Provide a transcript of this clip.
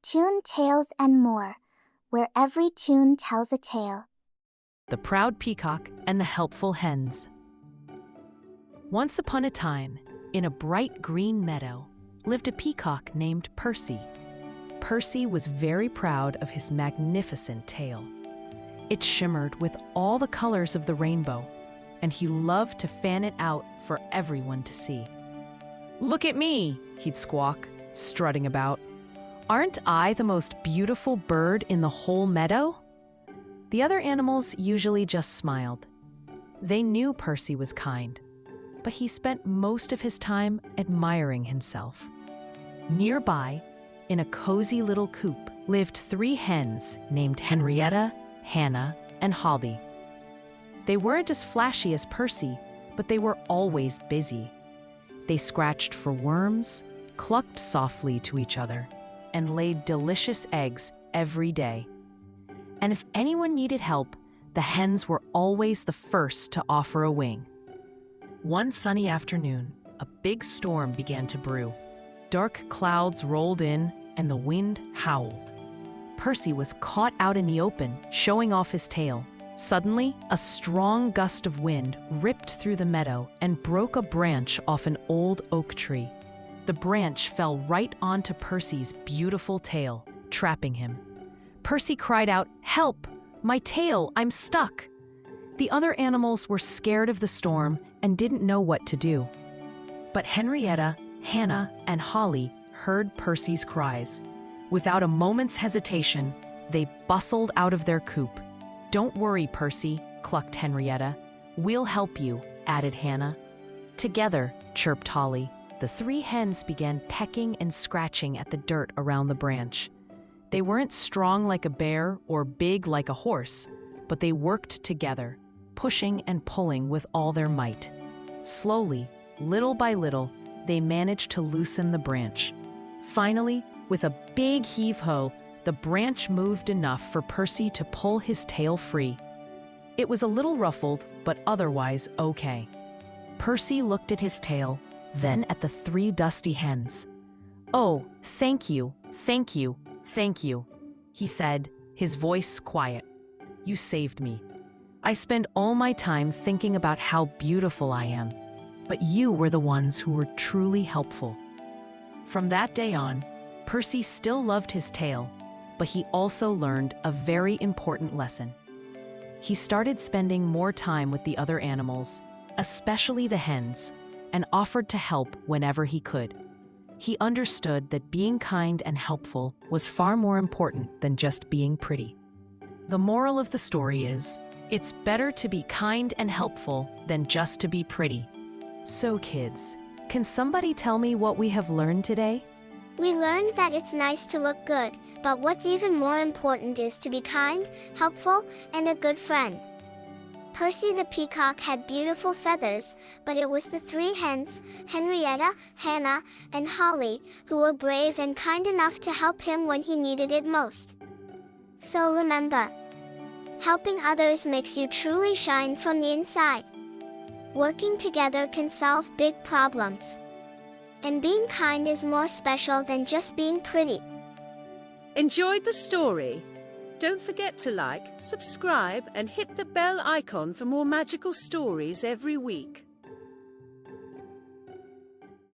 tune tales and more, where every tune tells a tale. The Proud Peacock and the Helpful Hens. Once upon a time, in a bright green meadow, lived a peacock named Percy. Percy was very proud of his magnificent tail. It shimmered with all the colors of the rainbow, and he loved to fan it out for everyone to see. "Look at me," he'd squawk, strutting about. "Aren't I the most beautiful bird in the whole meadow?" The other animals usually just smiled. They knew Percy was kind, but he spent most of his time admiring himself. Nearby, in a cozy little coop, lived 3 hens named Henrietta, Hannah, and Holly. They weren't as flashy as Percy, but they were always busy. They scratched for worms, clucked softly to each other, and laid delicious eggs every day. And if anyone needed help, the hens were always the first to offer a wing. One sunny afternoon, a big storm began to brew. Dark clouds rolled in, and the wind howled. Percy was caught out in the open, showing off his tail. Suddenly, a strong gust of wind ripped through the meadow and broke a branch off an old oak tree. The branch fell right onto Percy's beautiful tail, trapping him. Percy cried out, "Help! My tail! I'm stuck!" The other animals were scared of the storm and didn't know what to do. But Henrietta, Hannah, and Holly heard Percy's cries. Without a moment's hesitation, they bustled out of their coop. "Don't worry, Percy," clucked Henrietta. "We'll help you," added Hannah. "Together," chirped Holly. The 3 hens began pecking and scratching at the dirt around the branch. They weren't strong like a bear or big like a horse, but they worked together, pushing and pulling with all their might. Slowly, little by little, they managed to loosen the branch. Finally, with a big heave-ho, the branch moved enough for Percy to pull his tail free. It was a little ruffled, but otherwise okay. Percy looked at his tail, then at the 3 dusty hens. "Oh, thank you, thank you, thank you," he said, his voice quiet. "You saved me. I spend all my time thinking about how beautiful I am, but you were the ones who were truly helpful." From that day on, Percy still loved his tail, but he also learned a very important lesson. He started spending more time with the other animals, especially the hens, and offered to help whenever he could. He understood that being kind and helpful was far more important than just being pretty. The moral of the story is, it's better to be kind and helpful than just to be pretty. So kids, can somebody tell me what we have learned today? We learned that it's nice to look good, but what's even more important is to be kind, helpful, and a good friend. Percy the peacock had beautiful feathers, but it was the 3 hens, Henrietta, Hannah, and Holly, who were brave and kind enough to help him when he needed it most. So remember, helping others makes you truly shine from the inside. Working together can solve big problems. And being kind is more special than just being pretty. Enjoyed the story? Don't forget to like, subscribe, and hit the bell icon for more magical stories every week.